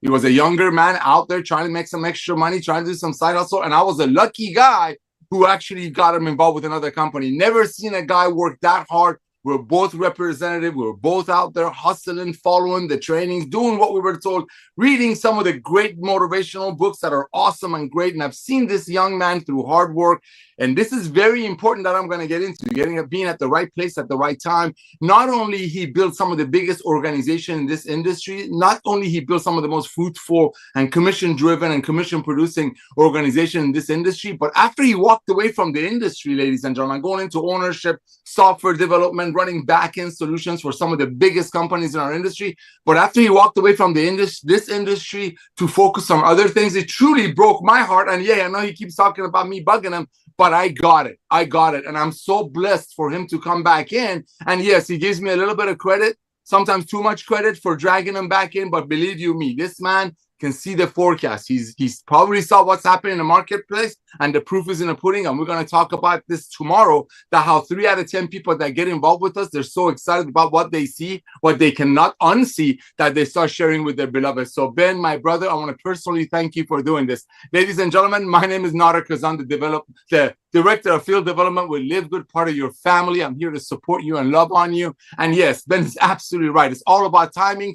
He was a younger man out there trying to make some extra money, trying to do some side hustle. And I was a lucky guy who actually got him involved with another company. Never seen a guy work that hard. We're both representative. We're both out there hustling, following the trainings, doing what we were told, reading some of the great motivational books that are awesome and great. And I've seen this young man through hard work. And this is very important that I'm going to get into, being at the right place at the right time. Not only he built some of the biggest organization in this industry, not only he built some of the most fruitful and commission-driven and commission-producing organization in this industry, but after he walked away from the industry, ladies and gentlemen, going into ownership, software development, running back-end solutions for some of the biggest companies in our industry. But after he walked away from this industry to focus on other things, it truly broke my heart. And yeah, I know he keeps talking about me bugging him, but I got it. And I'm so blessed for him to come back in. And yes, he gives me a little bit of credit, sometimes too much credit for dragging him back in. But believe you me, this man can see the forecast. He's probably saw what's happening in the marketplace, and the proof is in the pudding. And we're going to talk about this tomorrow, that how 3 out of 10 people that get involved with us, they're so excited about what they see, what they cannot unsee, that they start sharing with their beloved. So Ben, my brother, I want to personally thank you for doing this. Ladies and gentlemen, my name is Nader Kazan, the Director of Field Development with Livegood, part of your family. I'm here to support you and love on you. And yes, Ben is absolutely right. It's all about timing.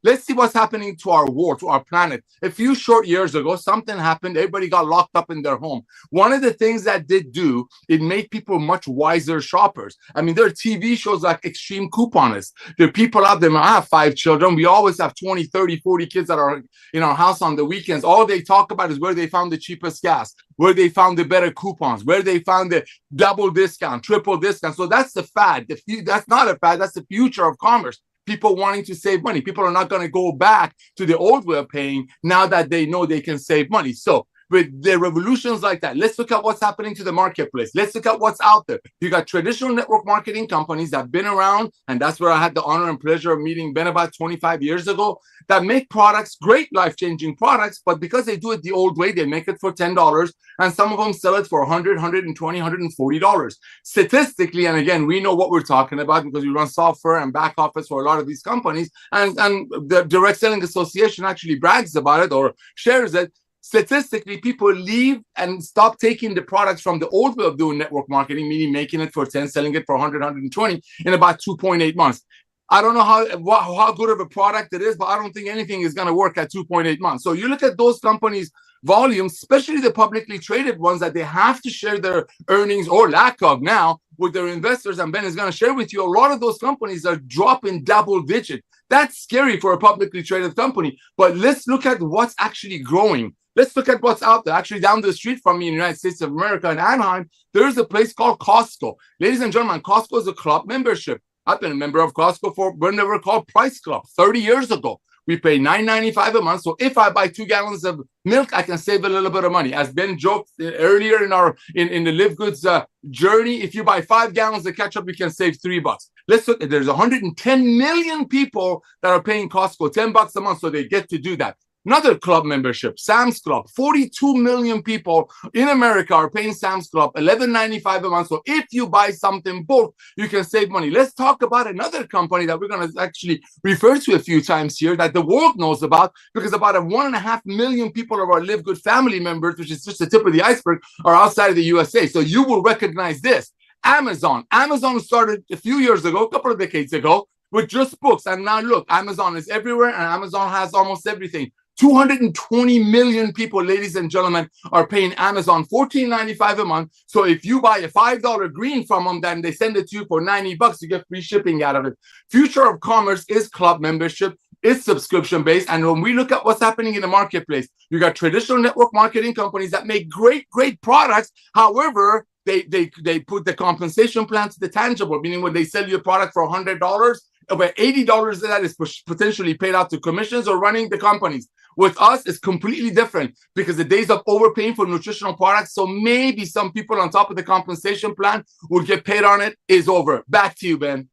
Let's see what's happening to our world, to our planet. A few short years ago, something happened. Everybody got locked up in their home. One of the things that did do, it made people much wiser shoppers. I mean, there are TV shows like Extreme Couponists. There are people out there. I have 5 children. We always have 20, 30, 40 kids that are in our house on the weekends. All they talk about is where they found the cheapest gas, where they found the better coupons, where they found the double discount, triple discount. So that's the fad. That's not a fad. That's the future of commerce. People wanting to save money. People are not going to go back to the old way of paying now that they know they can save money. So with the revolutions like that, let's look at what's happening to the marketplace. Let's look at what's out there. You got traditional network marketing companies that have been around, and that's where I had the honor and pleasure of meeting Ben about 25 years ago, that make products, great life-changing products, but because they do it the old way, they make it for $10, and some of them sell it for $100, $120, $140. Statistically, and again, we know what we're talking about because we run software and back office for a lot of these companies, and the Direct Selling Association actually brags about it or shares it. Statistically, people leave and stop taking the products from the old way of doing network marketing, meaning making it for 10, selling it for 100, 120 in about 2.8 months. I don't know how good of a product it is, but I don't think anything is going to work at 2.8 months. So you look at those companies' volumes, especially the publicly traded ones, that they have to share their earnings or lack of now with their investors. And Ben is going to share with you, a lot of those companies are dropping double digit. That's scary for a publicly traded company. But let's look at what's actually growing. Let's look at what's out there. Actually, down the street from me in the United States of America in Anaheim, there's a place called Costco. Ladies and gentlemen, Costco is a club membership. I've been a member of Costco for when they were called Price Club 30 years ago. We pay $9.95 a month. So if I buy 2 gallons of milk, I can save a little bit of money. As Ben joked earlier in the Livegood's journey, if you buy 5 gallons of ketchup, you can save $3. Let's look. There's 110 million people that are paying Costco $10 a month, so they get to do that. Another club membership, Sam's Club. 42 million people in America are paying Sam's Club $11.95 a month. So if you buy something bulk, you can save money. Let's talk about another company that we're going to actually refer to a few times here that the world knows about, because about 1.5 million people of our Livegood family members, which is just the tip of the iceberg, are outside of the USA. So you will recognize this. Amazon. Amazon started a few years ago, a couple of decades ago, with just books. And now look, Amazon is everywhere, and Amazon has almost everything. 220 million people, ladies and gentlemen, are paying Amazon $14.95 a month. So if you buy a $5 green from them, then they send it to you for $90. You get free shipping out of it. Future of commerce is club membership, is subscription based. And when we look at what's happening in the marketplace, you got traditional network marketing companies that make great products. However, they put the compensation plan to the tangible, meaning when they sell you a product for $100, about $80 of that is potentially paid out to commissions or running the companies. With us, it's completely different, because the days of overpaying for nutritional products, so maybe some people on top of the compensation plan will get paid on it, is over. Back to you, Ben.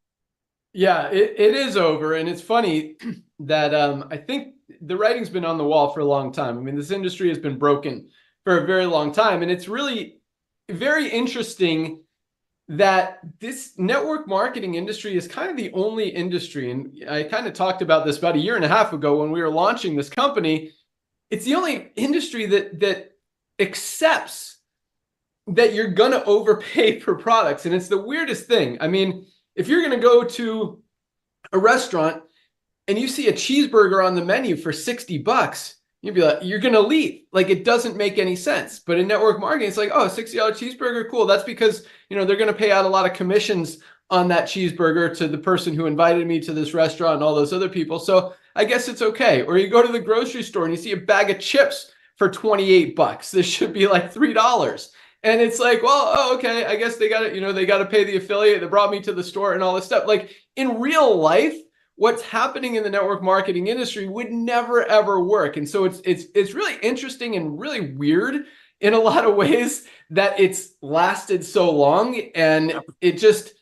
Yeah, it is over. And it's funny that I think the writing's been on the wall for a long time. I mean, this industry has been broken for a very long time. And it's really very interesting that this network marketing industry is kind of the only industry, and I kind of talked about this about a year and a half ago when we were launching this company. It's the only industry that accepts that you're going to overpay for products. And it's the weirdest thing. I mean, if you're going to go to a restaurant and you see a cheeseburger on the menu for $60, you'd be like, you're going to leave. Like, it doesn't make any sense. But in network marketing, it's like, oh, $60 cheeseburger, cool. That's because, they're going to pay out a lot of commissions on that cheeseburger to the person who invited me to this restaurant and all those other people. So I guess it's okay. Or you go to the grocery store and you see a bag of chips for $28. This should be like $3. And it's like, well, oh, okay, I guess they got to, they got to pay the affiliate that brought me to the store and all this stuff. Like, in real life, what's happening in the network marketing industry would never, ever work. And so it's really interesting and really weird in a lot of ways that it's lasted so long. And it just,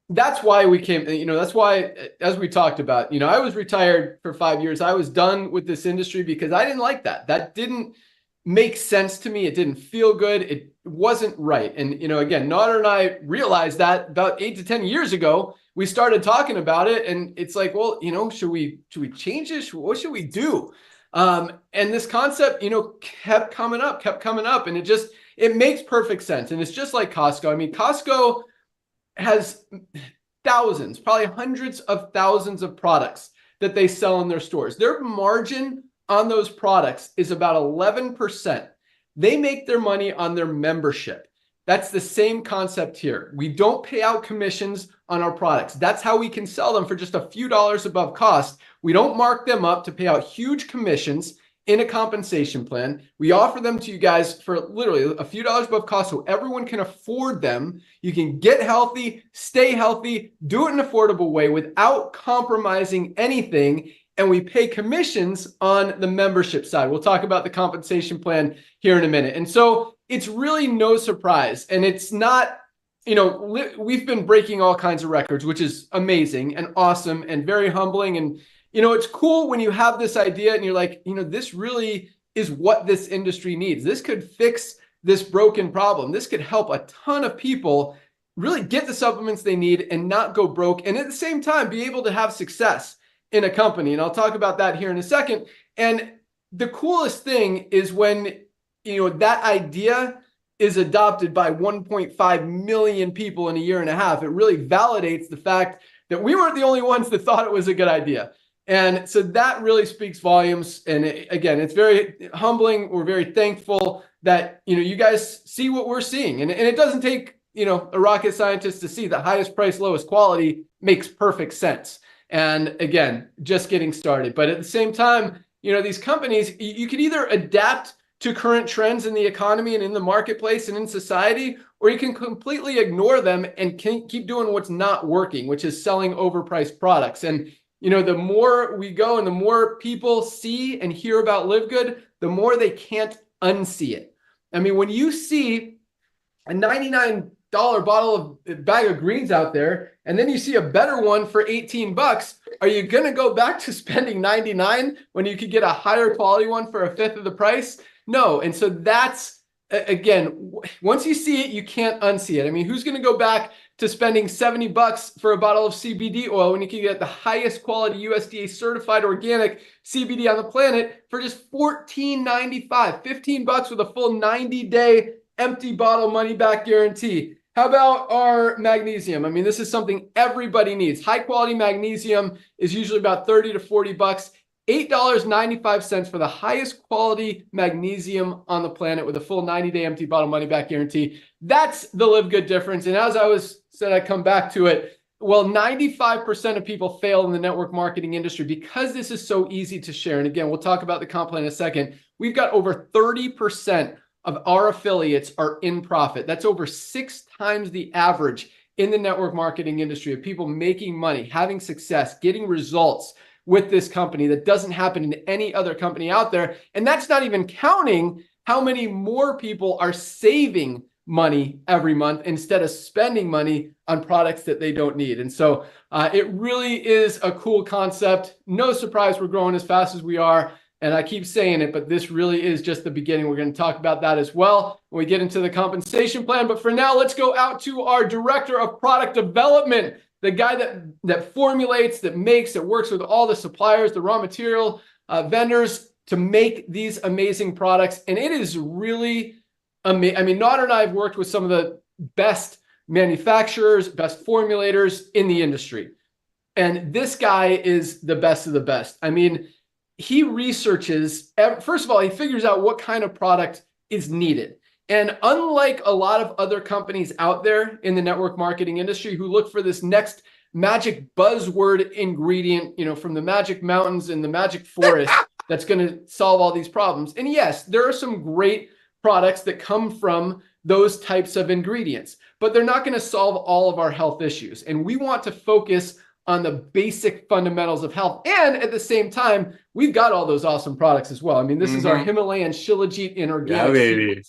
that's why we came, that's why, as we talked about, I was retired for 5 years. I was done with this industry because I didn't like that. That didn't make sense to me. It didn't feel good. It wasn't right. And, again, Nader and I realized that about 8 to 10 years ago. We started talking about it, and it's like, well, should we change this? What should we do? And this concept, kept coming up, and it makes perfect sense. And it's just like Costco. I mean, Costco has thousands, probably hundreds of thousands of products that they sell in their stores. Their margin on those products is about 11%. They make their money on their membership. That's the same concept here. We don't pay out commissions on our products. That's how we can sell them for just a few dollars above cost. We don't mark them up to pay out huge commissions in a compensation plan. We offer them to you guys for literally a few dollars above cost so everyone can afford them. You can get healthy, stay healthy, do it in an affordable way without compromising anything. And we pay commissions on the membership side. We'll talk about the compensation plan here in a minute. And so it's really no surprise. And it's not, we've been breaking all kinds of records, which is amazing and awesome and very humbling. And, it's cool when you have this idea and you're like, this really is what this industry needs. This could fix this broken problem. This could help a ton of people really get the supplements they need and not go broke. And at the same time, be able to have success in a company. And I'll talk about that here in a second. And the coolest thing is when, that idea is adopted by 1.5 million people in a year and a half. It really validates the fact that we weren't the only ones that thought it was a good idea. And so that really speaks volumes. And again, it's very humbling. We're very thankful that, you guys see what we're seeing. And it doesn't take, a rocket scientist to see the highest price, lowest quality makes perfect sense. And again, just getting started. But at the same time, these companies, you can either adapt to current trends in the economy and in the marketplace and in society, or you can completely ignore them and keep doing what's not working, which is selling overpriced products. And, the more we go and the more people see and hear about Livegood, the more they can't unsee it. I mean, when you see a $99 bottle of bag of greens out there, and then you see a better one for $18, are you going to go back to spending $99 when you could get a higher quality one for a fifth of the price? No. And so that's, again, once you see it, you can't unsee it. I mean, who's going to go back to spending $70 for a bottle of CBD oil when you can get the highest quality USDA certified organic CBD on the planet for just $14.95, $15 with a full 90-day empty bottle money back guarantee? How about our magnesium? I mean, this is something everybody needs. High quality magnesium is usually about $30 to $40. $8.95 for the highest quality magnesium on the planet with a full 90-day empty bottle money back guarantee. That's the Livegood difference. And as I said, I come back to it. Well, 95% of people fail in the network marketing industry because this is so easy to share. And again, we'll talk about the comp plan in a second. We've got over 30% of our affiliates are in profit. That's over 6 times the average in the network marketing industry of people making money, having success, getting results with this company that doesn't happen in any other company out there. And that's not even counting how many more people are saving money every month instead of spending money on products that they don't need. And so it really is a cool concept. No surprise we're growing as fast as we are. And I keep saying it, but this really is just the beginning. We're going to talk about that as well when we get into the compensation plan. But for now, let's go out to our director of product development, the guy that formulates, that makes, that works with all the suppliers, the raw material vendors to make these amazing products. And it is really amazing. I mean, Nader and I have worked with some of the best manufacturers, best formulators in the industry. And this guy is the best of the best. I mean, he researches, first of all, he figures out what kind of product is needed. And unlike a lot of other companies out there in the network marketing industry who look for this next magic buzzword ingredient, from the magic mountains and the magic forest that's going to solve all these problems. And yes, there are some great products that come from those types of ingredients, but they're not going to solve all of our health issues. And we want to focus on the basic fundamentals of health. And at the same time, we've got all those awesome products as well. I mean, this is our Himalayan Shilajit in organic. Yeah, baby. I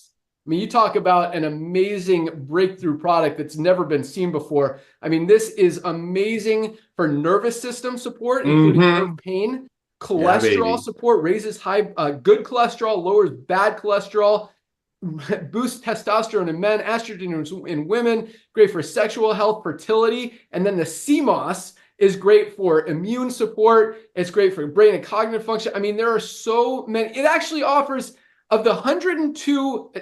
mean, you talk about an amazing breakthrough product that's never been seen before. I mean, this is amazing for nervous system support, including nerve pain, cholesterol support, raises good cholesterol, lowers bad cholesterol, boosts testosterone in men, estrogen in women, great for sexual health, fertility. And then the CMOS is great for immune support. It's great for brain and cognitive function. I mean, there are so many. It actually offers, of the 102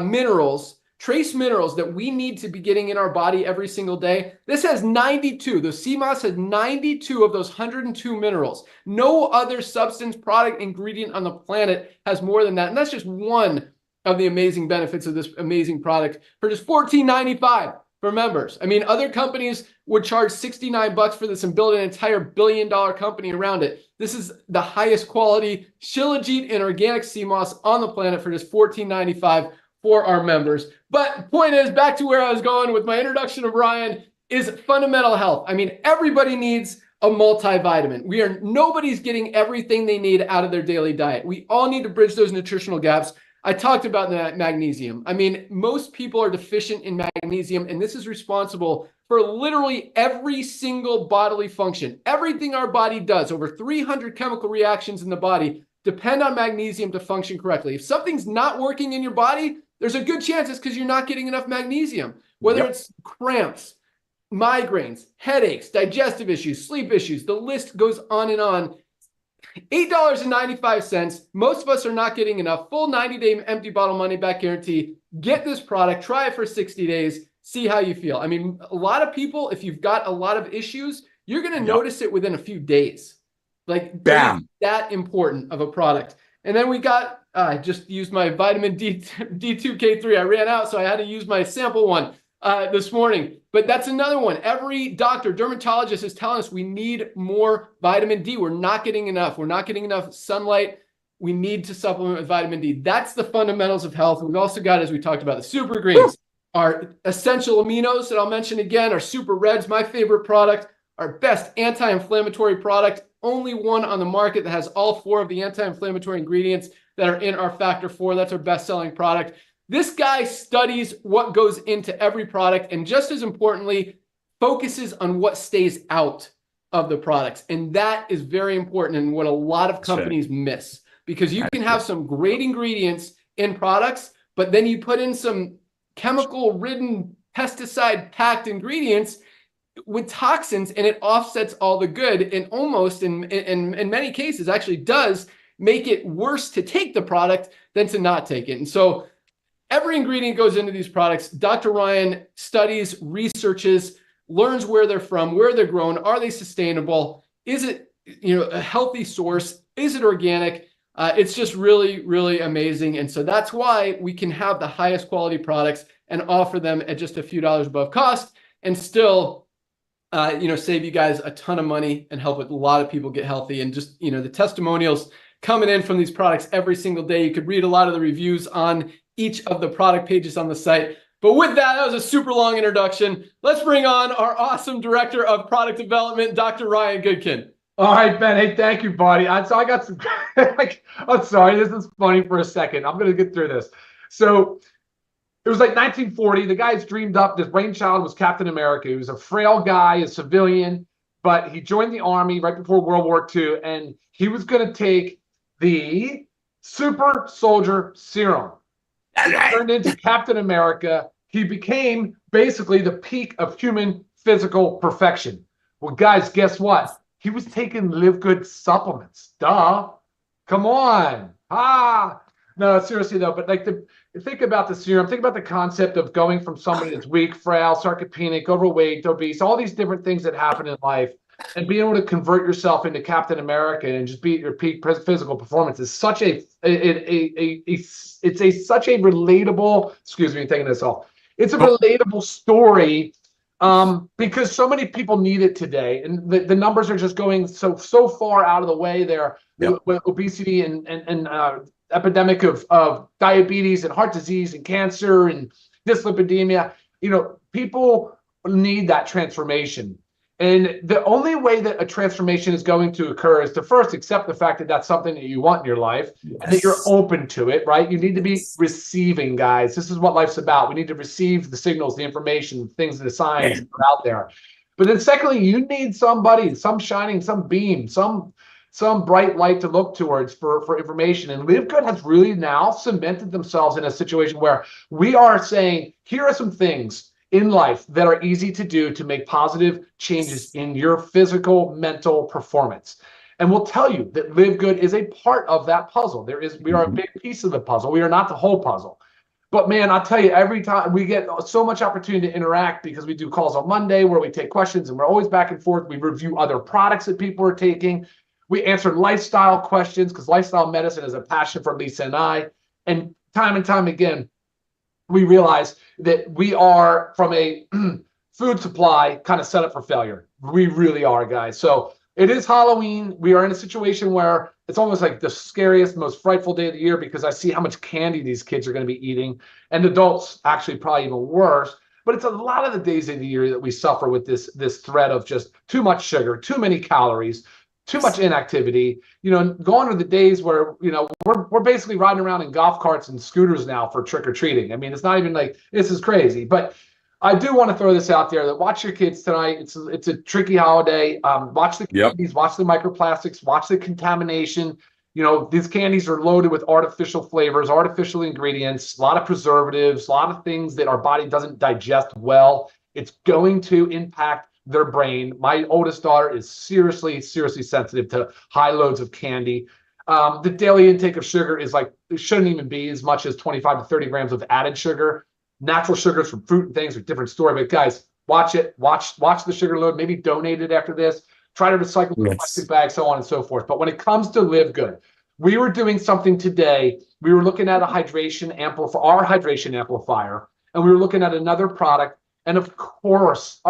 minerals, trace minerals that we need to be getting in our body every single day, this has 92. The CMOS has 92 of those 102 minerals. No other substance, product, ingredient on the planet has more than that. And that's just one of the amazing benefits of this amazing product for just $14.95 for members. I mean, other companies would charge $69 for this and build an entire billion-dollar company around it. This is the highest quality Shilajit and organic CMOS on the planet for just $14.95 for our members. But point is, back to where I was going with my introduction of Ryan, is fundamental health. I mean, everybody needs a multivitamin. Nobody's getting everything they need out of their daily diet. We all need to bridge those nutritional gaps. I talked about that magnesium. I mean, most people are deficient in magnesium, and this is responsible for literally every single bodily function. Everything our body does, over 300 chemical reactions in the body, depend on magnesium to function correctly. If something's not working in your body, there's a good chance it's because you're not getting enough magnesium. Whether it's cramps, migraines, headaches, digestive issues, sleep issues, the list goes on and on. $8.95. Most of us are not getting enough. Full 90-day empty bottle money back guarantee. Get this product. Try it for 60 days. See how you feel. I mean, a lot of people, if you've got a lot of issues, you're going to notice it within a few days. Like, bam, that important of a product. And then we got, I just used my vitamin D2K3. I ran out, so I had to use my sample one this morning. But that's another one. Every doctor, dermatologist is telling us we need more vitamin D. We're not getting enough. We're not getting enough sunlight. We need to supplement with vitamin D. That's the fundamentals of health. We've also got, as we talked about, the super greens, our essential aminos that I'll mention again, our super reds, my favorite product, our best anti-inflammatory product, only one on the market that has all 4 of the anti-inflammatory ingredients that are in our Factor 4. That's our best-selling product. This guy studies what goes into every product and, just as importantly, focuses on what stays out of the products. And that is very important and what a lot of companies miss, because you can have some great ingredients in products, but then you put in some chemical-ridden, pesticide-packed ingredients with toxins, and it offsets all the good, and almost in many cases actually does make it worse to take the product than to not take it. And so every ingredient goes into these products. Dr. Ryan studies, researches, learns where they're from, where they're grown. Are they sustainable? Is it, a healthy source? Is it organic? It's just really, really amazing. And so that's why we can have the highest quality products and offer them at just a few dollars above cost and still, save you guys a ton of money and help a lot of people get healthy. And just, the testimonials coming in from these products every single day. You could read a lot of the reviews on each of the product pages on the site. But with that was a super long introduction. Let's bring on our awesome director of product development, Dr. Ryan Goodkin. All right, Ben. Hey, thank you, buddy. So I got some, I'm sorry, this is funny for a second. I'm going to get through this. So it was like 1940. The guy's dreamed up, his brainchild was Captain America. He was a frail guy, a civilian, but he joined the Army right before World War II, and he was going to take the Super Soldier Serum. That's He right. turned into Captain America. He became basically the peak of human physical perfection. Well, guys, guess what? He was taking Livegood supplements. Duh. Come on. No, seriously though, but like think about the serum, think about the concept of going from somebody that's weak, frail, sarcopenic, overweight, obese, all these different things that happen in life, and being able to convert yourself into Captain America and just be at your peak physical performance is such such a relatable, excuse me, taking this off. It's a relatable story because so many people need it today, and the numbers are just going so far out of the way there. Yep. With obesity and epidemic of diabetes and heart disease and cancer and dyslipidemia, people need that transformation. And the only way that a transformation is going to occur is to first accept the fact that that's something that you want in your life, and that you're open to it, right? You need to be receiving, guys. This is what life's about. We need to receive the signals, the information, things, the signs that are out there. But then secondly, you need somebody, some shining, some beam, some bright light to look towards for information. And Livegood has really now cemented themselves in a situation where we are saying, here are some things in life that are easy to do to make positive changes in your physical, mental performance. And we'll tell you that Livegood is a part of that puzzle. We are a big piece of the puzzle. We are not the whole puzzle. But man, I'll tell you, every time we get so much opportunity to interact because we do calls on Monday where we take questions and we're always back and forth. We review other products that people are taking. We answer lifestyle questions because lifestyle medicine is a passion for Lisa and I. And time again, we realize that we are, from a food supply, kind of set up for failure. We really are, guys. So it is Halloween. We are in a situation where it's almost like the scariest, most frightful day of the year because I see how much candy these kids are going to be eating, and adults actually probably even worse. But it's a lot of the days of the year that we suffer with this threat of just too much sugar, too many calories, too much inactivity. Gone are the days where we're basically riding around in golf carts and scooters now for trick-or-treating. I mean, it's not even like this is crazy. But I do want to throw this out there that watch your kids tonight. It's a tricky holiday. Watch the candies, watch the microplastics, watch the contamination. These candies are loaded with artificial flavors, artificial ingredients, a lot of preservatives, a lot of things that our body doesn't digest well. It's going to impact their brain. My oldest daughter is seriously sensitive to high loads of candy. The daily intake of sugar is it shouldn't even be as much as 25 to 30 grams of added sugar. Natural sugars from fruit and things are a different story. But guys, watch it. Watch the sugar load. Maybe donate it after this. Try to recycle the plastic bags, so on and so forth. But when it comes to Livegood, we were doing something today. We were looking at our hydration amplifier, and we were looking at another product. And of course,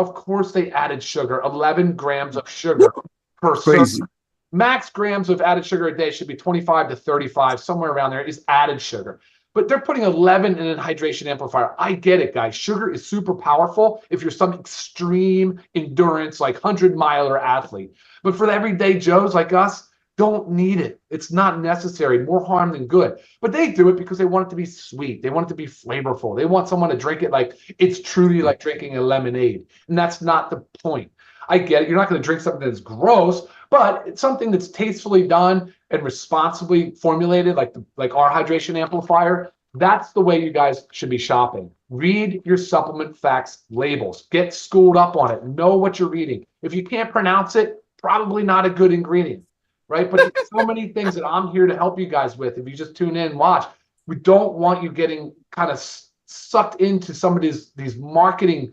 they added sugar, 11 grams of sugar per serving. Max grams of added sugar a day should be 25 to 35, somewhere around there is added sugar. But they're putting 11 in a hydration amplifier. I get it, guys. Sugar is super powerful if you're some extreme endurance, like 100-miler athlete. But for the everyday Joes like us, don't need it. It's not necessary. More harm than good. But they do it because they want it to be sweet. They want it to be flavorful. They want someone to drink it like it's truly like drinking a lemonade. And that's not the point. I get it. You're not going to drink something that's gross, but it's something that's tastefully done and responsibly formulated, like our hydration amplifier. That's the way you guys should be shopping. Read your supplement facts labels. Get schooled up on it. Know what you're reading. If you can't pronounce it, probably not a good ingredient. Right? But there's so many things that I'm here to help you guys with. If you just tune in and watch, we don't want you getting kind of sucked into some of these marketing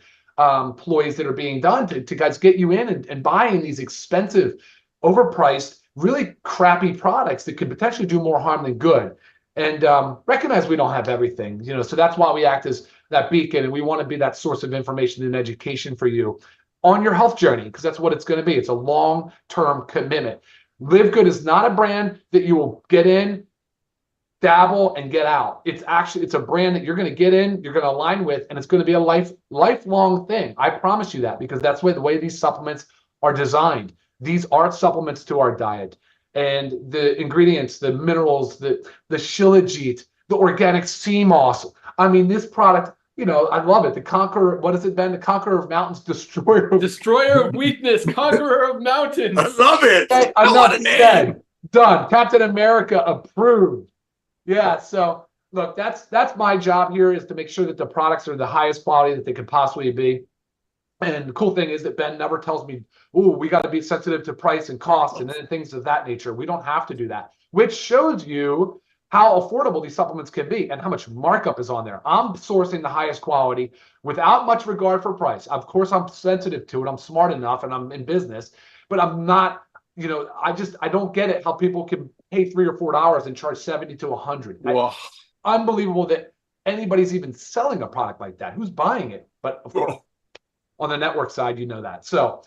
ploys that are being done to guys get you in and buying these expensive, overpriced, really crappy products that could potentially do more harm than good. And recognize we don't have everything, so that's why we act as that beacon, and we want to be that source of information and education for you on your health journey, because that's what it's going to be. It's a long-term commitment. Livegood is not a brand that you will get in, dabble, and get out. It's a brand that you're going to get in, you're going to align with, and it's going to be a lifelong thing. I promise you that, because that's the way these supplements are designed. These are supplements to our diet, and the ingredients, the minerals, the shilajit, the organic sea moss. I mean, this product, I love it. The Conqueror, what has it been? The Conqueror of Mountains, Destroyer of Weakness, Conqueror of Mountains. I love it. Enough said. Done. Captain America approved. Yeah. So look, that's my job here, is to make sure that the products are the highest quality that they could possibly be. And the cool thing is that Ben never tells me, "Oh, we got to be sensitive to price and cost and things of that nature." We don't have to do that, which shows you how affordable these supplements can be and how much markup is on there. I'm sourcing the highest quality without much regard for price. Of course, I'm sensitive to it. I'm smart enough and I'm in business, but I'm not, I don't get it how people can pay $3 or $4 and charge 70 to 100. Unbelievable that anybody's even selling a product like that. Who's buying it? But of course, on the network side, you know that. So,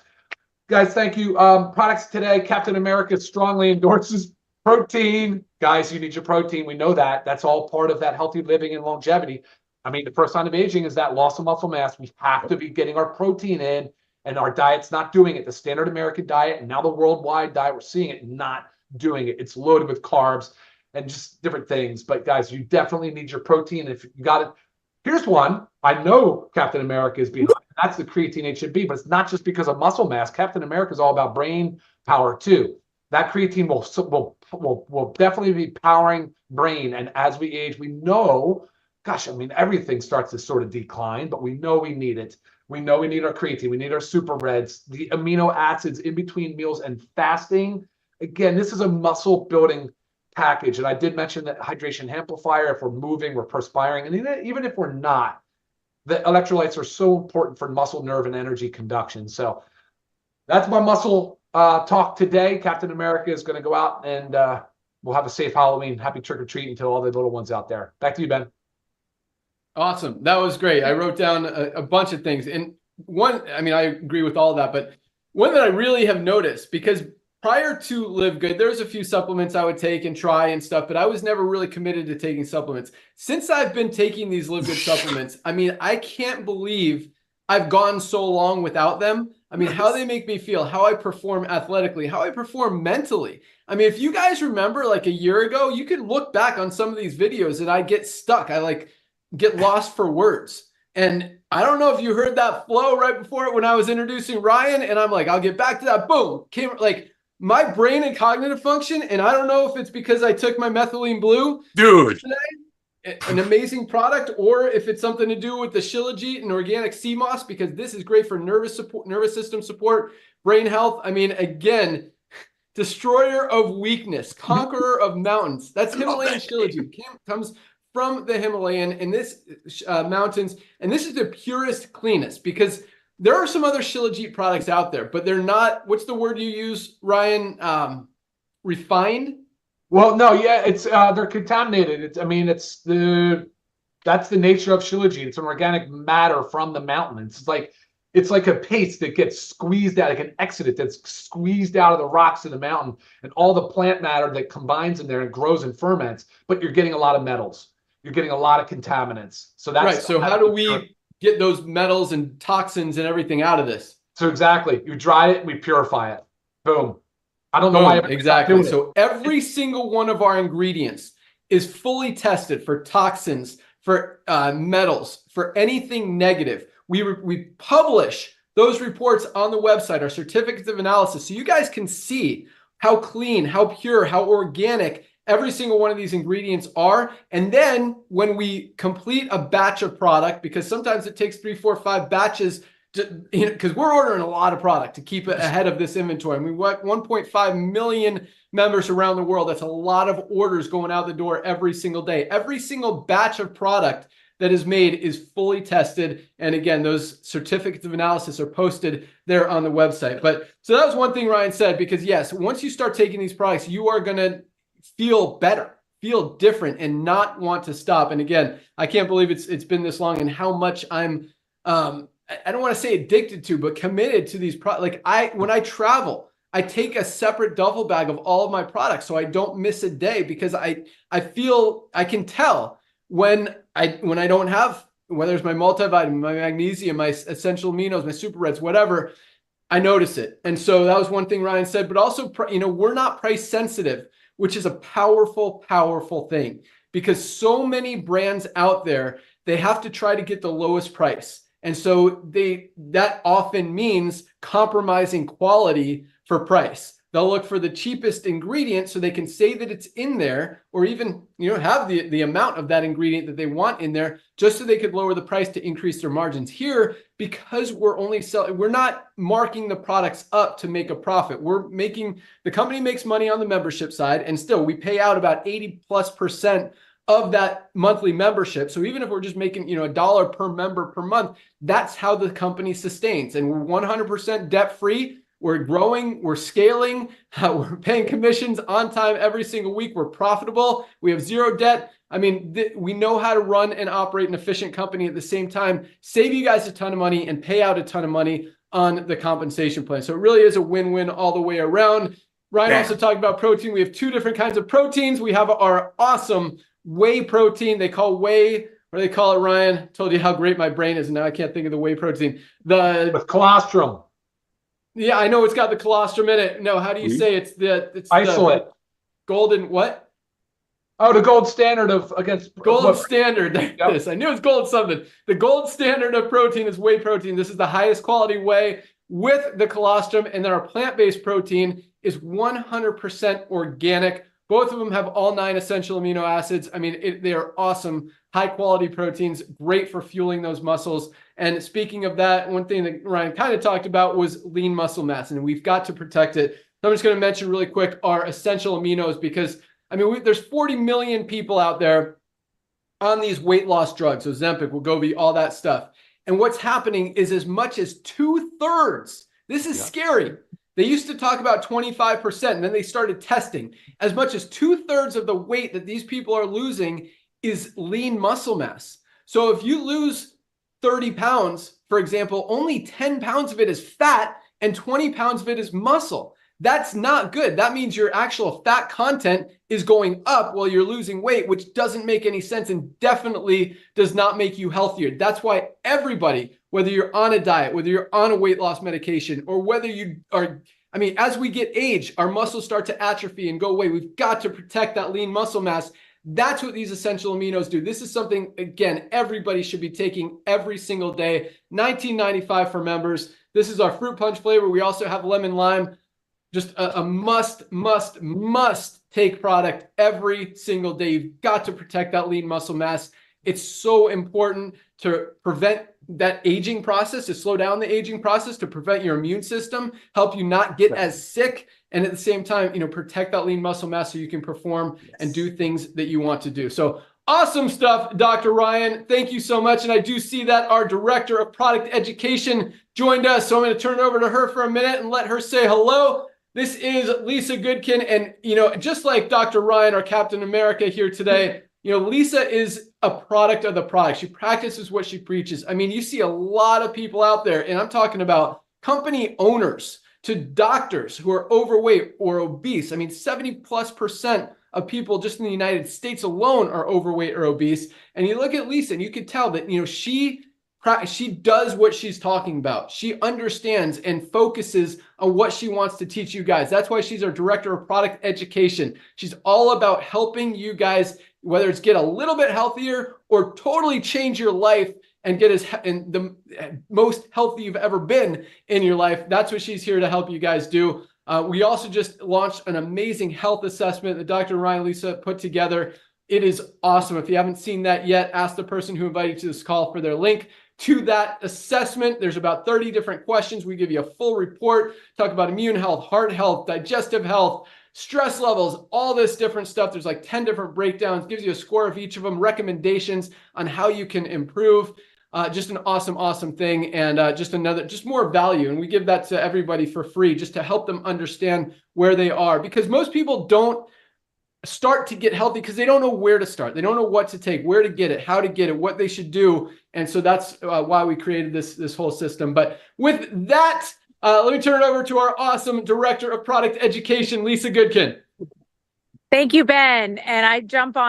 guys, thank you. Products today, Captain America strongly endorses protein. Guys, you need your protein. We know that. That's all part of that healthy living and longevity. I mean, the first sign of aging is that loss of muscle mass. We have to be getting our protein in, and our diet's not doing it. The standard American diet and now the worldwide diet, we're seeing it not doing it. It's loaded with carbs and just different things. But, guys, you definitely need your protein. If you got it, here's one I know Captain America is behind. That's the creatine HMB, but it's not just because of muscle mass. Captain America is all about brain power too. That creatine will definitely be powering brain. And as we age, we know, gosh, I mean, everything starts to sort of decline, but we know we need it. We know we need our creatine. We need our super reds, the amino acids in between meals and fasting. Again, this is a muscle building package. And I did mention that hydration amplifier. If we're moving, we're perspiring. And even if we're not, the electrolytes are so important for muscle, nerve, and energy conduction. So that's my muscle talk today. Captain America is going to go out and we'll have a safe Halloween. Happy trick-or-treating to all the little ones out there. Back to you, Ben. Awesome. That was great. I wrote down a bunch of things. And one, I mean, I agree with all that, but one that I really have noticed, because prior to Livegood, there's a few supplements I would take and try and stuff, but I was never really committed to taking supplements. Since I've been taking these Livegood supplements, I mean, I can't believe I've gone so long without them. I mean, how they make me feel, how I perform athletically, how I perform mentally. I mean, if you guys remember like a year ago, you could look back on some of these videos and I get stuck. I like get lost for words. And I don't know if you heard that flow right before it when I was introducing Ryan, and I'm like, I'll get back to that. Boom. Came like my brain and cognitive function, and I don't know if it's because I took my methylene blue dude today, an amazing product, or if it's something to do with the Shilajit and organic sea moss, because this is great for nervous system support, brain health. I mean, again, destroyer of weakness, conqueror of mountains. That's Himalayan Shilajit. Comes from the Himalayan in this mountains, and this is the purest, cleanest, because there are some other Shilajit products out there, but they're not, what's the word you use, Ryan? Refined? Well, no, yeah, it's they're contaminated. That's the nature of Shilajit. It's an organic matter from the mountain. It's like a paste that gets squeezed out, like an exudate that's squeezed out of the rocks of the mountain, and all the plant matter that combines in there and grows and ferments, but you're getting a lot of metals. You're getting a lot of contaminants. So that's right. So how do we get those metals and toxins and everything out of this? So exactly, you dry it, we purify it. Boom. I don't know why. Exactly. So every single one of our ingredients is fully tested for toxins, for metals, for anything negative. We publish those reports on the website, our certificates of analysis, so you guys can see how clean, how pure, how organic every single one of these ingredients are. And then when we complete a batch of product, because sometimes it takes 3, 4, 5 batches, because we're ordering a lot of product to keep it ahead of this inventory. I mean, 1.5 million members around the world. That's a lot of orders going out the door every single day. Every single batch of product that is made is fully tested. And again, those certificates of analysis are posted there on the website. But so that was one thing Ryan said, because yes, once you start taking these products, you are going to feel better, feel different, and not want to stop. And again, I can't believe it's been this long, and how much I'm, I don't want to say addicted to, but committed to these products. Like when I travel, I take a separate duffel bag of all of my products so I don't miss a day, because I feel, I can tell when I don't have, whether it's my multivitamin, my magnesium, my essential aminos, my super reds, whatever, I notice it. And so that was one thing Ryan said, but also, we're not price sensitive, which is a powerful, powerful thing, because so many brands out there, they have to try to get the lowest price. And so that often means compromising quality for price. They'll look for the cheapest ingredient so they can say that it's in there, or even, have the amount of that ingredient that they want in there, just so they could lower the price to increase their margins. Here, because we're not marking the products up to make a profit. The company makes money on the membership side, and still we pay out about 80+% of that monthly membership. So even if we're just making, $1 per member per month, that's how the company sustains. And we're 100% debt free. We're growing, we're scaling, we're paying commissions on time every single week. We're profitable. We have zero debt. I mean, we know how to run and operate an efficient company at the same time, save you guys a ton of money and pay out a ton of money on the compensation plan. So it really is a win-win all the way around. Ryan also talked about protein. We have 2 different kinds of proteins. We have our awesome whey protein. They call whey, what do they call it, Ryan? Told you how great my brain is, and now I can't think of the whey protein. With colostrum. Yeah, I know it's got the colostrum in it. No, how do you say it's isolate? The golden what? Oh, the gold standard against gold standard. There it is. I knew it's gold something. The gold standard of protein is whey protein. This is the highest quality whey with the colostrum, and then our plant-based protein is 100% organic. Both of them have all 9 essential amino acids. I mean, they are awesome, high-quality proteins, great for fueling those muscles. And speaking of that, one thing that Ryan kind of talked about was lean muscle mass, and we've got to protect it. So I'm just going to mention really quick our essential aminos, because, I mean, there's 40 million people out there on these weight loss drugs, Ozempic, Wegovy, all that stuff. And what's happening is as much as 2/3, this is scary. They used to talk about 25%, and then they started testing. As much as 2/3 of the weight that these people are losing is lean muscle mass. So if you lose 30 pounds, for example, only 10 pounds of it is fat and 20 pounds of it is muscle. That's not good. That means your actual fat content is going up while you're losing weight, which doesn't make any sense and definitely does not make you healthier. That's why everybody, whether you're on a diet, whether you're on a weight loss medication, or whether you are, I mean, as we get age, our muscles start to atrophy and go away. We've got to protect that lean muscle mass. That's what these essential aminos do. This is something, again, everybody should be taking every single day. $19.95 for members. This is our fruit punch flavor. We also have lemon lime. Just a must take product every single day. You've got to protect that lean muscle mass. It's so important to prevent that aging process, to slow down the aging process, to prevent your immune system, help you not get as sick, and at the same time, protect that lean muscle mass so you can perform and do things that you want to do. So awesome stuff, Dr. Ryan. Thank you so much. And I do see that our Director of Product Education joined us. So I'm going to turn it over to her for a minute and let her say hello. This is Lisa Goodkin. And, just like Dr. Ryan, our Captain America here today, Lisa is a product of the product. She practices what she preaches. I mean, you see a lot of people out there, and I'm talking about company owners to doctors who are overweight or obese. I mean, 70+% of people just in the United States alone are overweight or obese. And you look at Lisa and you can tell that, she does what she's talking about. She understands and focuses on what she wants to teach you guys. That's why she's our Director of Product Education. She's all about helping you guys, whether it's get a little bit healthier or totally change your life and get the most healthy you've ever been in your life. That's what she's here to help you guys do. We also just launched an amazing health assessment that Dr. Ryan and Lisa put together. It is awesome. If you haven't seen that yet, ask the person who invited you to this call for their link to that assessment. There's about 30 different questions. We give you a full report, talk about immune health, heart health, digestive health, stress levels, all this different stuff. There's like 10 different breakdowns, gives you a score of each of them, recommendations on how you can improve. Just an awesome thing, and just more value. And we give that to everybody for free just to help them understand where they are, because most people don't start to get healthy because they don't know where to start. They don't know what to take, where to get it, how to get it, what they should do. And so that's why we created this whole system. But with that, let me turn it over to our awesome Director of Product Education, Lisa Goodkin. Thank you, Ben. And I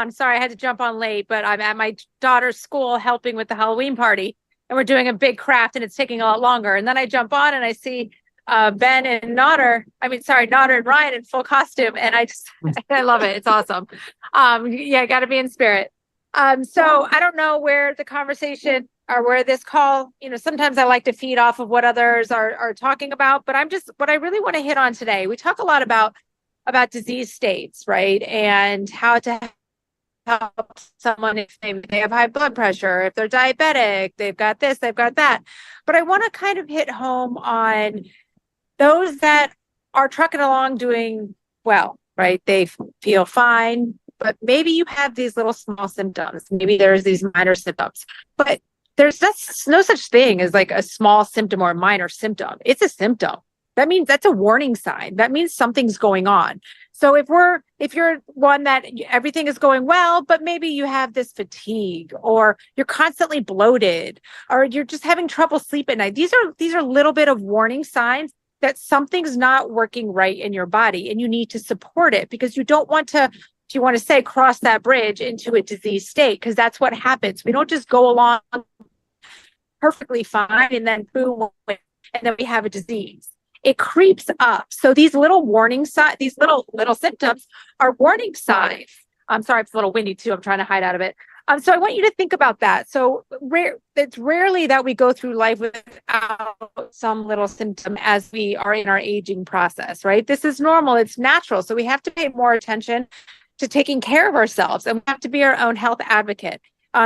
sorry, I had to jump on late, but I'm at my daughter's school helping with the Halloween party, and we're doing a big craft and it's taking a lot longer. And then I jump on and I see Ben and Nodder and Ryan in full costume. And I love it. It's awesome. Yeah, got to be in spirit. So I don't know where the conversation or where this call, sometimes I like to feed off of what others are talking about, but what I really want to hit on today, we talk a lot about disease states, right? And how to help someone if they have high blood pressure, if they're diabetic, they've got this, they've got that. But I want to kind of hit home on those that are trucking along doing well, right? They feel fine, but maybe you have these little small symptoms. Maybe there's these minor symptoms, but there's no such thing as like a small symptom or a minor symptom. It's a symptom. That means that's a warning sign. That means something's going on. So if you're one that everything is going well, but maybe you have this fatigue, or you're constantly bloated, or you're just having trouble sleep at night. These are little bit of warning signs that something's not working right in your body, and you need to support it, because you don't want to, if you want to say, cross that bridge into a disease state, because that's what happens. We don't just go along perfectly fine and then boom, and then we have a disease. It creeps up. So these little warning signs, these little symptoms are warning signs. I'm sorry, it's a little windy too. I'm trying to hide out of it. So I want you to think about that. So it's rarely that we go through life without some little symptom as we are in our aging process, right? This is normal. It's natural. So we have to pay more attention to taking care of ourselves, and we have to be our own health advocate.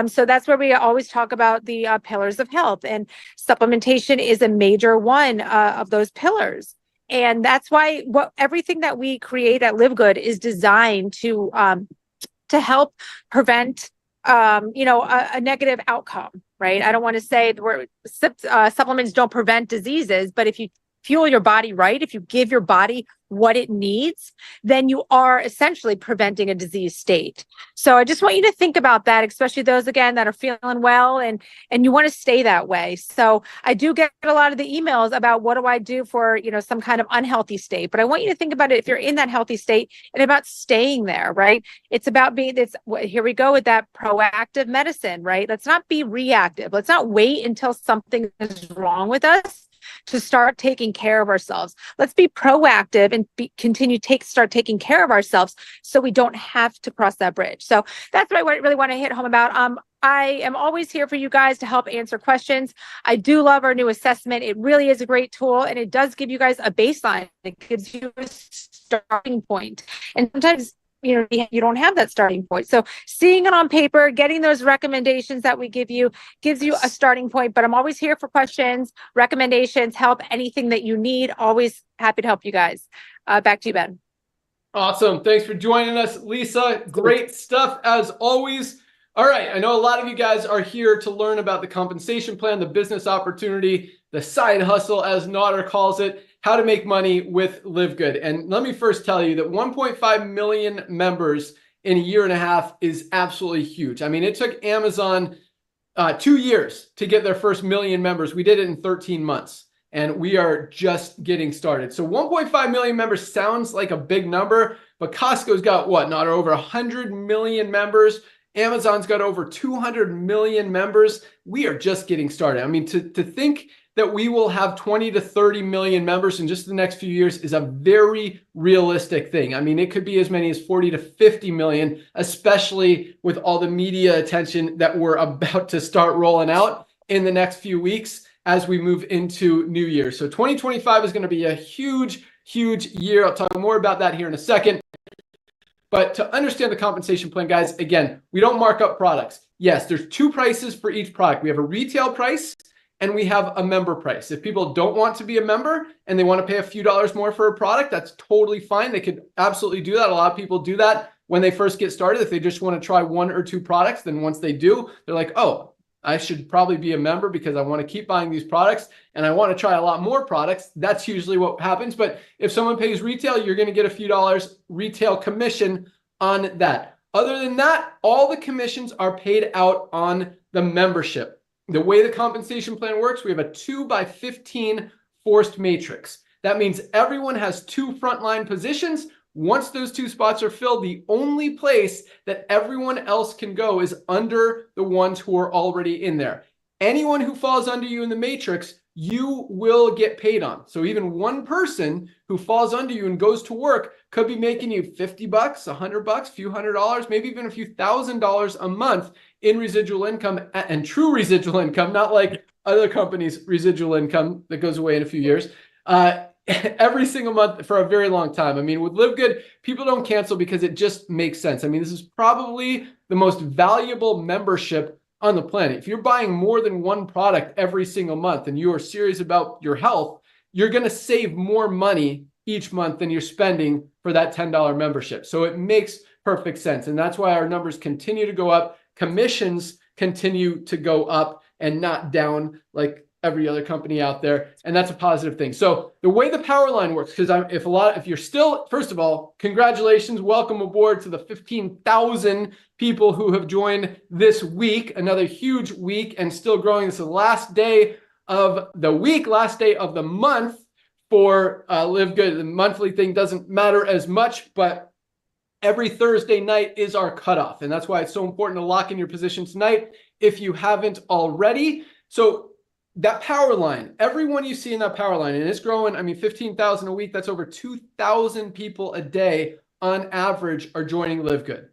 So that's where we always talk about the pillars of health, and supplementation is a major one of those pillars. And that's why everything that we create at Livegood is designed to help prevent a negative outcome, right? I don't want to say supplements don't prevent diseases, but if you fuel your body right, if you give your body what it needs, then you are essentially preventing a disease state. So I just want you to think about that, especially those, again, that are feeling well and you want to stay that way. So I do get a lot of the emails about what do I do for, some kind of unhealthy state, but I want you to think about it if you're in that healthy state and about staying there, right? It's about here we go with that proactive medicine, right? Let's not be reactive. Let's not wait until something is wrong with us to start taking care of ourselves. Let's be proactive and start taking care of ourselves so we don't have to cross that bridge. So that's what I really want to hit home about. I am always here for you guys to help answer questions. I do love our new assessment. It really is a great tool, and it does give you guys a baseline. It gives you a starting point. And sometimes you don't have that starting point. So seeing it on paper, getting those recommendations that we give you gives you a starting point. But I'm always here for questions, recommendations, help, anything that you need. Always happy to help you guys. Back to you, Ben. Awesome. Thanks for joining us, Lisa. Great stuff as always. All right. I know a lot of you guys are here to learn about the compensation plan, the business opportunity, the side hustle, as Nader calls it, how to make money with Livegood. And let me first tell you that 1.5 million members in a year and a half is absolutely huge. I mean, it took Amazon 2 years to get their first million members. We did it in 13 months, and we are just getting started. So 1.5 million members sounds like a big number, but Costco's got what, Nader, over 100 million members. Amazon's got over 200 million members. We are just getting started. I mean, to think that we will have 20 to 30 million members in just the next few years is a very realistic thing. I mean, it could be as many as 40 to 50 million, especially with all the media attention that we're about to start rolling out in the next few weeks as we move into New Year. So 2025 is going to be a huge, huge year. I'll talk more about that here in a second. But to understand the compensation plan, guys, again, we don't mark up products. Yes, there's two prices for each product. We have a retail price and we have a member price. If people don't want to be a member and they want to pay a few dollars more for a product, that's totally fine. They could absolutely do that. A lot of people do that when they first get started. If they just want to try 1 or 2 products, then once they do, they're like, oh, I should probably be a member because I want to keep buying these products and I want to try a lot more products. That's usually what happens. But if someone pays retail, you're going to get a few dollars retail commission on that. Other than that, all the commissions are paid out on the membership. The way the compensation plan works, we have a 2x15 forced matrix. That means everyone has 2 frontline positions. Once those 2 spots are filled, the only place that everyone else can go is under the ones who are already in there. Anyone who falls under you in the matrix, you will get paid on. So even one person who falls under you and goes to work could be making you $50, $100, a few $100, maybe even a few $1,000s a month in residual income, and true residual income, not like other companies' residual income that goes away in a few years, every single month for a very long time. I mean, with Livegood, people don't cancel because it just makes sense. I mean, this is probably the most valuable membership on the planet. If you're buying more than one product every single month and you are serious about your health, you're going to save more money each month than you're spending for that $10 membership. So it makes perfect sense. And that's why our numbers continue to go up. Commissions continue to go up and not down like every other company out there. And that's a positive thing. So the way the power line works, because if you're still, first of all, congratulations, welcome aboard to the 15,000 people who have joined this week, another huge week and still growing. This is the last day of the week, last day of the month for Livegood. The monthly thing doesn't matter as much, but every Thursday night is our cutoff. And that's why it's so important to lock in your position tonight if you haven't already. So that power line, everyone you see in that power line, and it's growing, I mean, 15,000 a week, that's over 2,000 people a day on average are joining Livegood.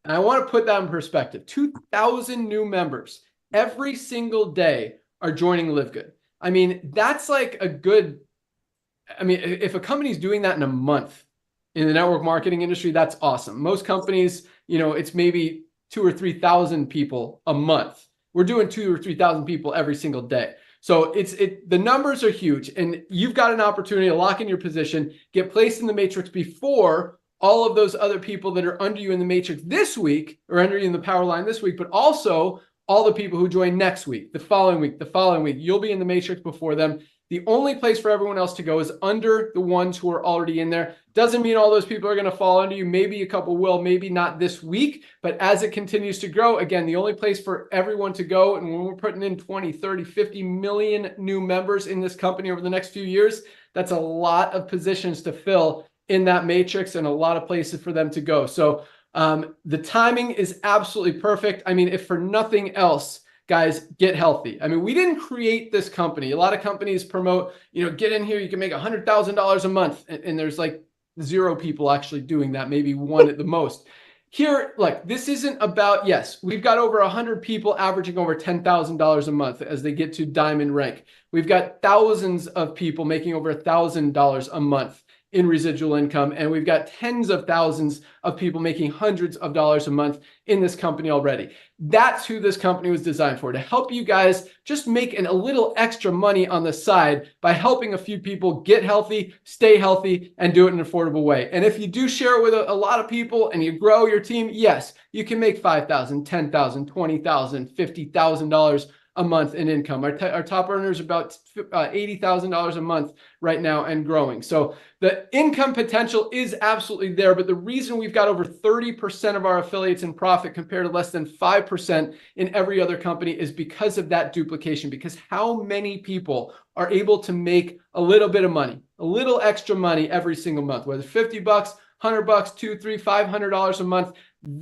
And I want to put that in perspective. 2,000 new members every single day are joining Livegood. I mean, that's like a good, I mean, if a company's doing that in a month in the network marketing industry, that's awesome. Most companies, you know, it's maybe 2,000 or 3,000 people a month. We're doing 2,000 or 3,000 people every single day. So the numbers are huge, and you've got an opportunity to lock in your position, get placed in the matrix before all of those other people that are under you in the matrix this week, or under you in the power line this week, but also all the people who join next week, the following week, the following week. You'll be in the matrix before them. The only place for everyone else to go is under the ones who are already in there. Doesn't mean all those people are going to fall under you. Maybe a couple will, maybe not this week. But as it continues to grow, again, the only place for everyone to go, and when we're putting in 20, 30, 50 million new members in this company over the next few years, that's a lot of positions to fill in that matrix and a lot of places for them to go. So the timing is absolutely perfect. I mean, if for nothing else, guys, get healthy. I mean, we didn't create this company. A lot of companies promote, you know, get in here, you can make $100,000 a month. And there's like 0 people actually doing that, maybe 1 at the most. Here, like, this isn't about, yes, we've got over 100 people averaging over $10,000 a month as they get to diamond rank. We've got thousands of people making over $1,000 a month in residual income. And we've got tens of thousands of people making hundreds of dollars a month in this company already. That's who this company was designed for, to help you guys just make a little extra money on the side by helping a few people get healthy, stay healthy, and do it in an affordable way. And if you do share it with a lot of people and you grow your team, yes, you can make $5,000, $10,000, $20,000, $50,000 a month in income. Our top earners are about $80,000 a month right now and growing. So the income potential is absolutely there, but the reason we've got over 30% of our affiliates in profit compared to less than 5% in every other company is because of that duplication, because how many people are able to make a little bit of money, a little extra money every single month, whether $50, $100, $200, $300, $500 a month.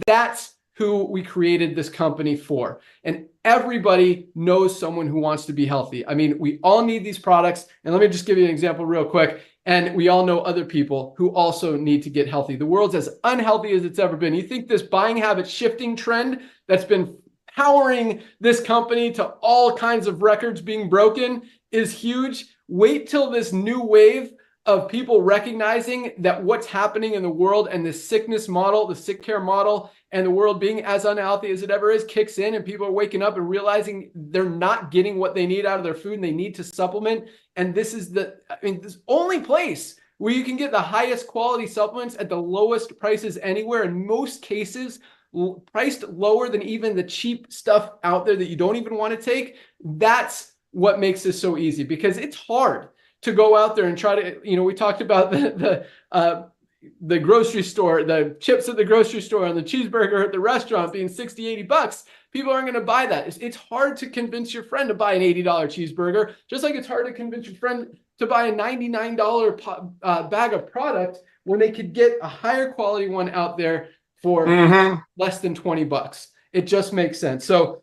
That's who we created this company for. And everybody knows someone who wants to be healthy. I mean, we all need these products. And let me just give you an example real quick. And we all know other people who also need to get healthy. The world's as unhealthy as it's ever been. You think this buying habit shifting trend that's been powering this company to all kinds of records being broken is huge? Wait till this new wave of people recognizing that what's happening in the world and the sickness model, the sick care model, and the world being as unhealthy as it ever is kicks in, and people are waking up and realizing they're not getting what they need out of their food and they need to supplement. And this is this only place where you can get the highest quality supplements at the lowest prices anywhere. In most cases, priced lower than even the cheap stuff out there that you don't even want to take. That's what makes this so easy, because it's hard to go out there and try to, you know, we talked about the grocery store, the chips at the grocery store and the cheeseburger at the restaurant being $60, $80. People aren't going to buy that. It's hard to convince your friend to buy an $80 cheeseburger, just like it's hard to convince your friend to buy a $99 bag of product when they could get a higher quality one out there for less than $20. It just makes sense. So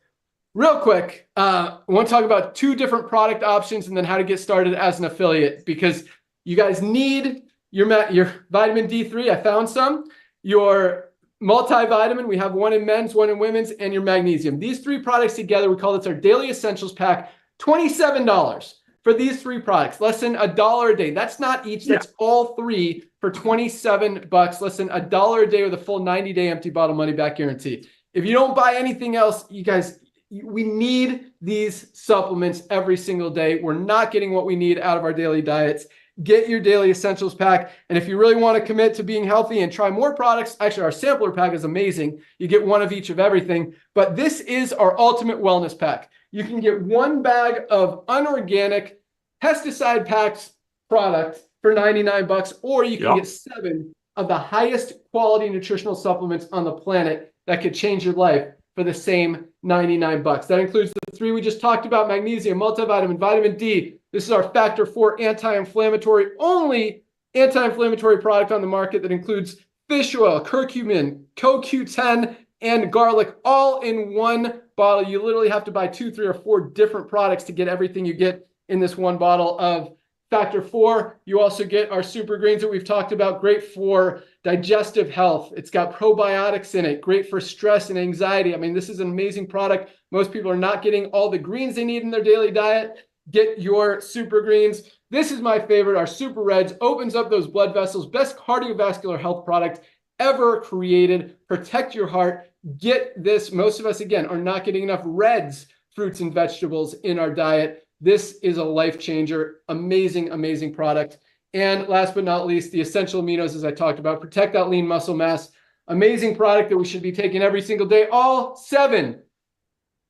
real quick, I want to talk about 2 different product options and then how to get started as an affiliate, because you guys need your vitamin D3, I found some. Your multivitamin, we have one in men's, one in women's, and your magnesium. These 3 products together, we call this our Daily Essentials Pack, $27 for these 3 products, less than $1 a day. That's not each, that's all 3 for $27, less than $1 a day with a full 90-day empty bottle money back guarantee. If you don't buy anything else, you guys, we need these supplements every single day. We're not getting what we need out of our daily diets. Get your Daily Essentials Pack. And if you really want to commit to being healthy and try more products, actually our sampler pack is amazing. You get one of each of everything, but this is our ultimate wellness pack. You can get 1 bag of unorganic pesticide packed product for $99, or you can get 7 of the highest quality nutritional supplements on the planet that could change your life for the same $99. That includes the 3 we just talked about: magnesium, multivitamin, vitamin D. This is our Factor 4 anti-inflammatory, only anti-inflammatory product on the market that includes fish oil, curcumin, CoQ10, and garlic, all in 1 bottle. You literally have to buy 2, 3, or 4 different products to get everything you get in this 1 bottle of Factor 4. You also get our super greens that we've talked about, great for digestive health. It's got probiotics in it, great for stress and anxiety. I mean, this is an amazing product. Most people are not getting all the greens they need in their daily diet. Get your super greens. This is my favorite, our super reds. Opens up those blood vessels. Best cardiovascular health product ever created. Protect your heart. Get this. Most of us, again, are not getting enough reds, fruits and vegetables in our diet. This is a life changer. Amazing, amazing product. And last but not least, the essential aminos, as I talked about, protect that lean muscle mass. Amazing product that we should be taking every single day. All 7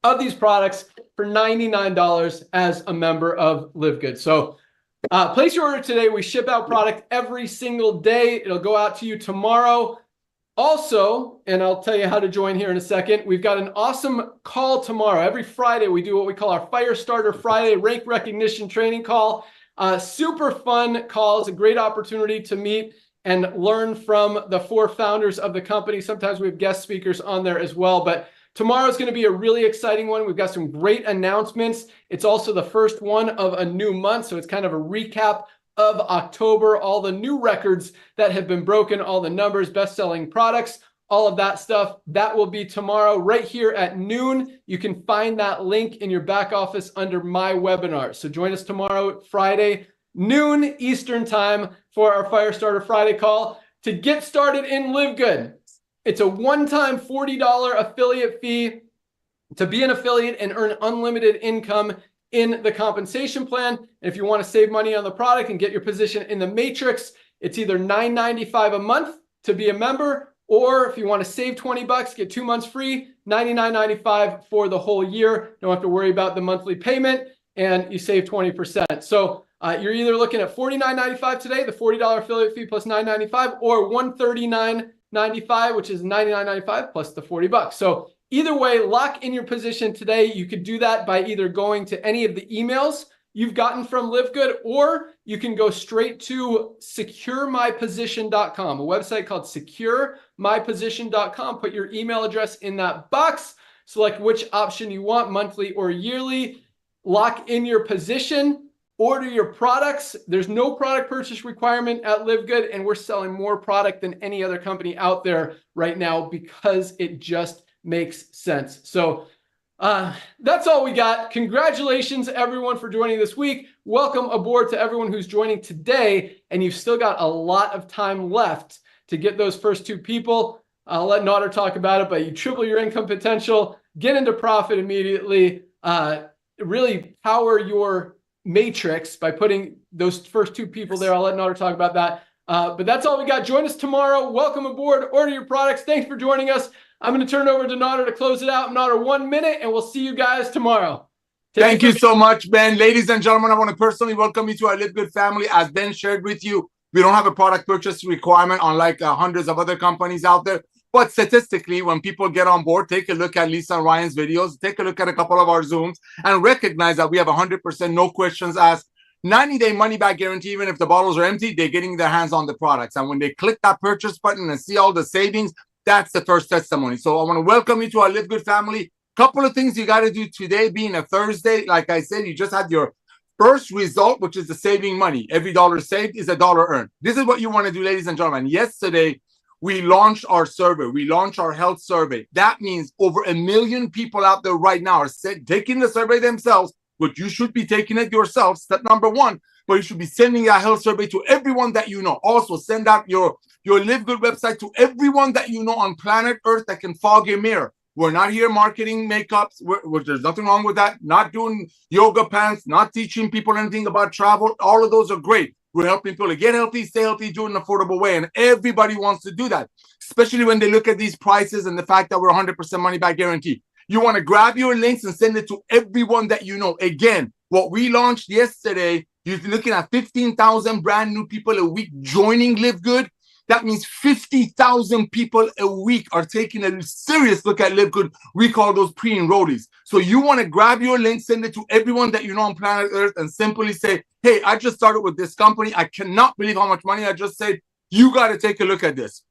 of these products for $99 as a member of Livegood. So place your order today. We ship out product every single day. It'll go out to you tomorrow. Also, and I'll tell you how to join here in a second, we've got an awesome call tomorrow. Every Friday, we do what we call our Fire Starter Friday rank recognition training call. Super fun call. It's a great opportunity to meet and learn from the 4 founders of the company. Sometimes we have guest speakers on there as well, but tomorrow is going to be a really exciting one. We've got some great announcements. It's also the first one of a new month, so it's kind of a recap of October, all the new records that have been broken, all the numbers, best-selling products, all of that stuff. That will be tomorrow right here at noon. You can find that link in your back office under my webinar. So join us tomorrow, Friday, noon Eastern time for our Firestarter Friday call to get started in Livegood. It's a one-time $40 affiliate fee to be an affiliate and earn unlimited income in the compensation plan. And if you want to save money on the product and get your position in the matrix, it's either $9.95 a month to be a member, or if you want to save $20, get 2 months free, $99.95 for the whole year. Don't have to worry about the monthly payment, and you save 20%. So you're either looking at $49.95 today, the $40 affiliate fee plus $9.95, or $139.95, which is $99.95 plus the $40. So either way, lock in your position today. You could do that by either going to any of the emails you've gotten from Livegood, or you can go straight to securemyposition.com, a website called securemyposition.com. Put your email address in that box, select which option you want, monthly or yearly, lock in your position, order your products. There's no product purchase requirement at Livegood, and we're selling more product than any other company out there right now because it just makes sense. So that's all we got. Congratulations, everyone, for joining this week. Welcome aboard to everyone who's joining today, and you've still got a lot of time left to get those first 2 people. I'll let Nader talk about it, but you triple your income potential, get into profit immediately, really power your matrix by putting those first 2 people there. I'll let Nader talk about that. But that's all we got. Join us tomorrow. Welcome aboard. Order your products. Thanks for joining us. I'm going to turn it over to Nader to close it out. Nader, 1 minute, and we'll see you guys tomorrow. Thank you so much, Ben. Ladies and gentlemen, I want to personally welcome you to our Livegood family. As Ben shared with you, we don't have a product purchase requirement unlike hundreds of other companies out there. But statistically, when people get on board, take a look at Lisa and Ryan's videos, take a look at a couple of our Zooms, and recognize that we have 100% no questions asked, 90-day money-back guarantee. Even if the bottles are empty, they're getting their hands on the products. And when they click that purchase button and see all the savings, that's the first testimony. So I want to welcome you to our Livegood family. Couple of things you got to do today, being a Thursday. Like I said, you just had your first result, which is the saving money. Every dollar saved is a dollar earned. This is what you want to do, ladies and gentlemen. Yesterday, we launched our survey. We launched our health survey. That means over 1 million people out there right now are taking the survey themselves, but you should be taking it yourself. Step number one. But you should be sending a health survey to everyone that you know. Also, send out your Livegood website to everyone that you know on planet Earth that can fog your mirror. We're not here marketing makeups. There's nothing wrong with that. Not doing yoga pants, not teaching people anything about travel. All of those are great. We're helping people to get healthy, stay healthy, do it in an affordable way. And everybody wants to do that, especially when they look at these prices and the fact that we're 100% money back guarantee. You want to grab your links and send it to everyone that you know. Again, what we launched yesterday, you're looking at 15,000 brand new people a week joining Livegood. That means 50,000 people a week are taking a serious look at Livegood. We call those pre-enrollees. So you want to grab your link, send it to everyone that you know on planet Earth, and simply say, hey, I just started with this company. I cannot believe how much money I just saved. You got to take a look at this.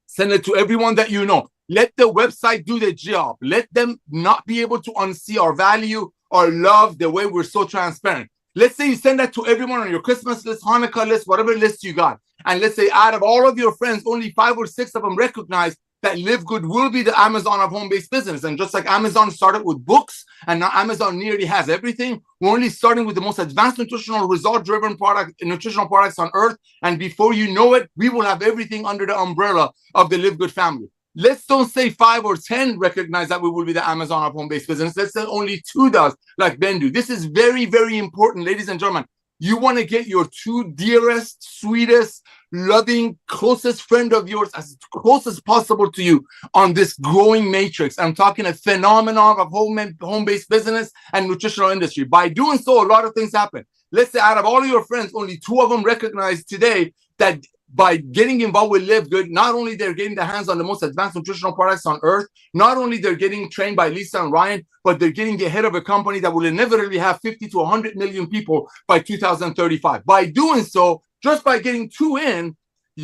Send it to everyone that you know. Let the website do the job. Let them not be able to unsee our value, our love, the way we're so transparent. Let's say you send that to everyone on your Christmas list, Hanukkah list, whatever list you got. And let's say out of all of your friends, only 5 or 6 of them recognize that Livegood will be the Amazon of home-based business. And just like Amazon started with books, and now Amazon nearly has everything, we're only starting with the most advanced nutritional result-driven nutritional products on earth. And before you know it, we will have everything under the umbrella of the Livegood family. Let's don't say 5 or 10 recognize that we will be the Amazon of home-based business. Let's say only 2 does, like Ben do. This is very, very important, ladies and gentlemen. You want to get your 2 dearest, sweetest, loving, closest friend of yours as close as possible to you on this growing matrix. I'm talking a phenomenon of home-based business and nutritional industry. By doing so, a lot of things happen. Let's say out of all of your friends, only 2 of them recognize today that by getting involved with Livegood, not only they're getting their hands on the most advanced nutritional products on earth, not only they're getting trained by Lisa and Ryan, but they're getting the head of a company that will inevitably have 50 to 100 million people by 2035. By doing so, just by getting 2 in,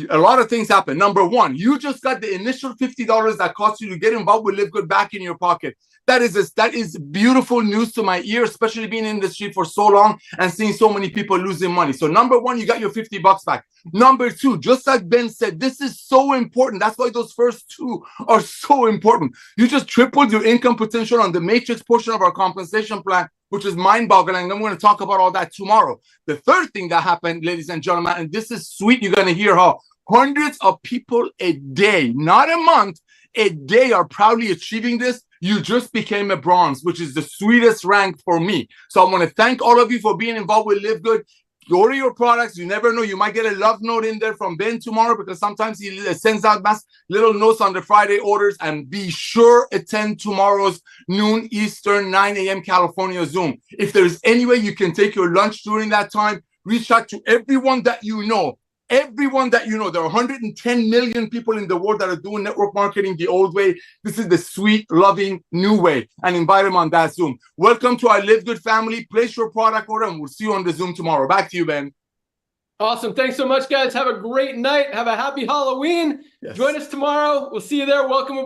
a lot of things happen. Number one, you just got the initial $50 that cost you to get involved with Livegood back in your pocket. That is beautiful news to my ear, especially being in the industry for so long and seeing so many people losing money. So number one, you got your $50 back. Number two, just like Ben said, this is so important. That's why those first 2 are so important. You just tripled your income potential on the matrix portion of our compensation plan, which is mind-boggling. And I'm going to talk about all that tomorrow. The third thing that happened, ladies and gentlemen, and this is sweet, you're going to hear how hundreds of people a day, not a month, a day are proudly achieving this. You just became a bronze, which is the sweetest rank for me. So I want to thank all of you for being involved with Livegood. Order your products. You never know. You might get a love note in there from Ben tomorrow, because sometimes he sends out little notes on the Friday orders. And be sure attend tomorrow's noon Eastern, 9 a.m. California Zoom. If there's any way you can take your lunch during that time, reach out to everyone that you know. Everyone that you know. There are 110 million people in the world that are doing network marketing the old way. This is the sweet, loving, new way. And invite them on that Zoom. Welcome to our Livegood family. Place your product order, and we'll see you on the Zoom tomorrow. Back to you, Ben. Awesome. Thanks so much, guys. Have a great night. Have a happy Halloween. Yes. Join us tomorrow. We'll see you there. Welcome.